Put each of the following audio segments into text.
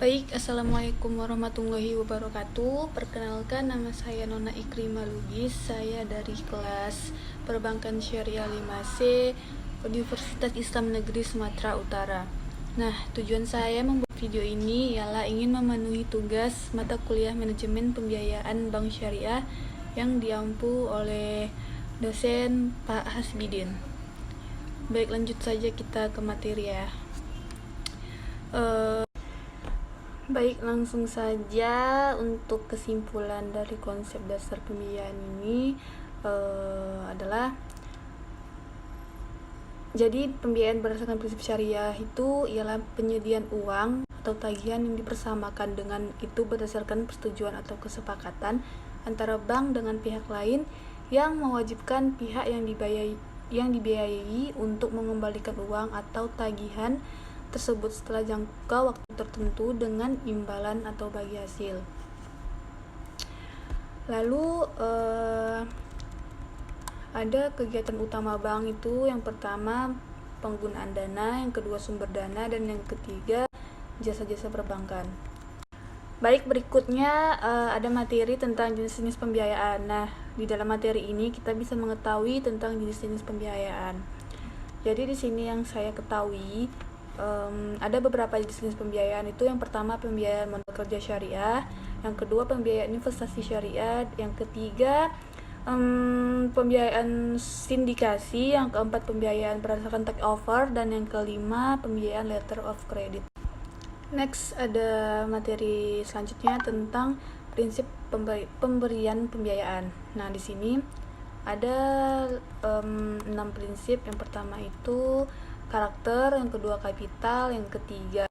Baik, Assalamualaikum warahmatullahi wabarakatuh. Perkenalkan, nama saya Nona Ikrimah Lubis. Saya dari kelas Perbankan Syariah 5C Universitas Islam Negeri Sumatera Utara. Nah, tujuan saya membuat video ini ialah ingin memenuhi tugas mata kuliah Manajemen Pembiayaan Bank Syariah yang diampu oleh dosen Pak Hasbidin. Baik, lanjut saja kita ke materi ya. Baik, langsung saja untuk kesimpulan dari konsep dasar pembiayaan ini adalah jadi pembiayaan berdasarkan prinsip syariah itu ialah penyediaan uang atau tagihan yang dipersamakan dengan itu berdasarkan persetujuan atau kesepakatan antara bank dengan pihak lain yang mewajibkan pihak yang dibiayai untuk mengembalikan uang atau tagihan tersebut setelah jangka waktu tertentu dengan imbalan atau bagi hasil. Lalu ada kegiatan utama bank itu, yang pertama penggunaan dana, yang kedua sumber dana, dan yang ketiga jasa-jasa perbankan. Baik, berikutnya ada materi tentang jenis-jenis pembiayaan. Nah, di dalam materi ini kita bisa mengetahui tentang jenis-jenis pembiayaan. Jadi di sini yang saya ketahui ada beberapa jenis pembiayaan itu. Yang pertama pembiayaan modal kerja syariah, yang kedua pembiayaan investasi syariah, yang ketiga pembiayaan sindikasi, yang keempat pembiayaan berdasarkan take over, dan yang kelima pembiayaan letter of credit. Next, ada materi selanjutnya tentang prinsip pemberian pembiayaan. Nah, di sini ada 6 prinsip. Yang pertama itu karakter, yang kedua kapital, yang ketiga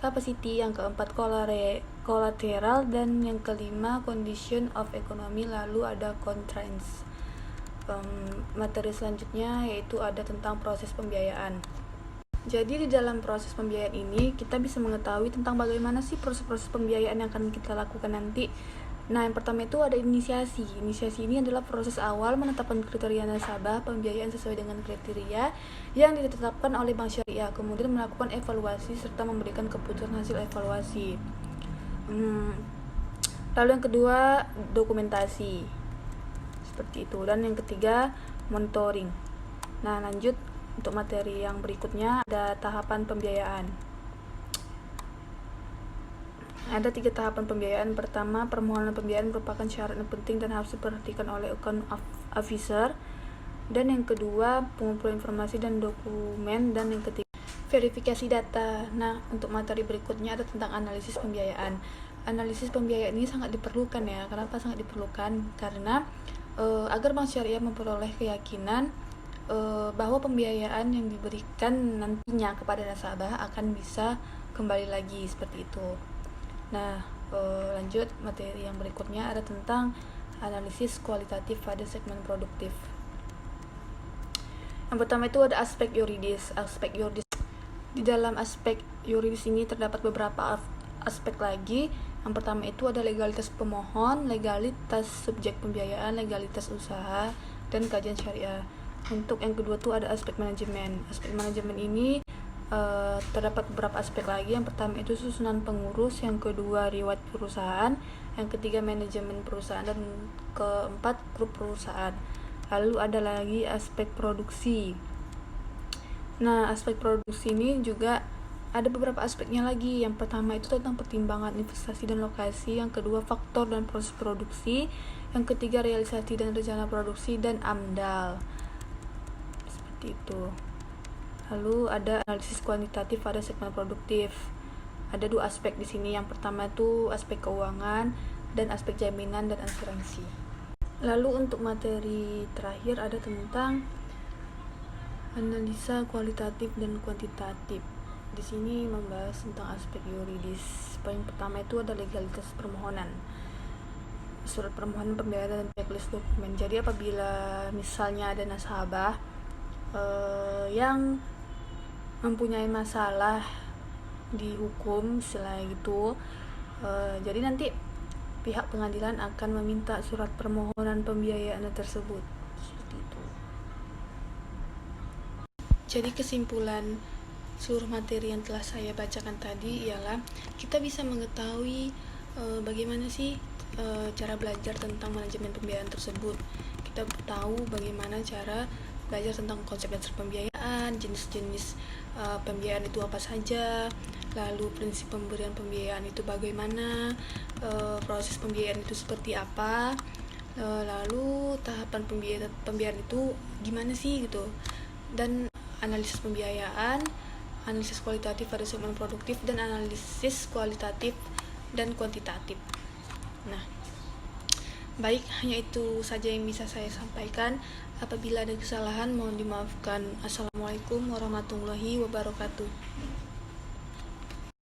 capacity, yang keempat collateral, dan yang kelima condition of economy. Lalu ada constraints. Materi selanjutnya yaitu ada tentang proses pembiayaan. Jadi di dalam proses pembiayaan ini kita bisa mengetahui tentang bagaimana sih proses-proses pembiayaan yang akan kita lakukan nanti. Nah, yang pertama itu ada inisiasi. Inisiasi ini adalah proses awal menetapkan kriteria nasabah pembiayaan sesuai dengan kriteria yang ditetapkan oleh Bank Syariah, kemudian melakukan evaluasi serta memberikan keputusan hasil evaluasi. Lalu yang kedua dokumentasi, seperti itu, dan yang ketiga monitoring. Nah, lanjut untuk materi yang berikutnya ada tahapan pembiayaan. Ada 3 tahapan pembiayaan. Pertama, permohonan pembiayaan merupakan syarat yang penting dan harus diperhatikan oleh account officer. Dan yang kedua, pengumpulan informasi dan dokumen. Dan yang ketiga, verifikasi data. Nah, untuk materi berikutnya ada tentang analisis pembiayaan. Analisis pembiayaan ini sangat diperlukan ya. Kenapa sangat diperlukan? Karena agar Bank Syariah memperoleh keyakinan bahwa pembiayaan yang diberikan nantinya kepada nasabah akan bisa kembali lagi, seperti itu. Nah, lanjut materi yang berikutnya ada tentang analisis kualitatif pada segmen produktif. Yang pertama itu ada aspek yuridis. Aspek yuridis, di dalam aspek yuridis ini terdapat beberapa aspek lagi. Yang pertama itu ada legalitas pemohon, legalitas subjek pembiayaan, legalitas usaha, dan kajian syariah. Untuk yang kedua itu ada aspek manajemen. Aspek manajemen ini terdapat beberapa aspek lagi. Yang pertama itu susunan pengurus, yang kedua riwayat perusahaan, yang ketiga manajemen perusahaan, dan keempat grup perusahaan. Lalu ada lagi aspek produksi. Nah, aspek produksi ini juga ada beberapa aspeknya lagi. Yang pertama itu tentang pertimbangan investasi dan lokasi, yang kedua faktor dan proses produksi, yang ketiga realisasi dan rencana produksi, dan AMDAL, seperti itu. Lalu ada analisis kuantitatif pada segmen produktif. Ada 2 aspek di sini. Yang pertama itu aspek keuangan dan aspek jaminan dan asuransi. Lalu untuk materi terakhir ada tentang analisa kualitatif dan kuantitatif. Di sini membahas tentang aspek yuridis. Poin pertama itu ada legalitas permohonan. Surat permohonan pembiayaan dan checklist dokumen. Jadi apabila misalnya ada nasabah yang mempunyai masalah di hukum selain itu, jadi nanti pihak pengadilan akan meminta surat permohonan pembiayaan tersebut, seperti itu. Jadi kesimpulan seluruh materi yang telah saya bacakan tadi ialah kita bisa mengetahui bagaimana sih cara belajar tentang manajemen pembiayaan tersebut. Kita tahu bagaimana cara belajar tentang konsep dasar pembiayaan, jenis-jenis pembiayaan itu apa saja, lalu prinsip pemberian pembiayaan itu bagaimana, proses pembiayaan itu seperti apa, lalu tahapan pembiayaan itu gimana sih gitu, dan analisis pembiayaan, analisis kualitatif pada segmen produktif, dan analisis kualitatif dan kuantitatif. Nah, baik, hanya itu saja yang bisa saya sampaikan. Apabila ada kesalahan mohon dimaafkan. Assalamualaikum warahmatullahi wabarakatuh.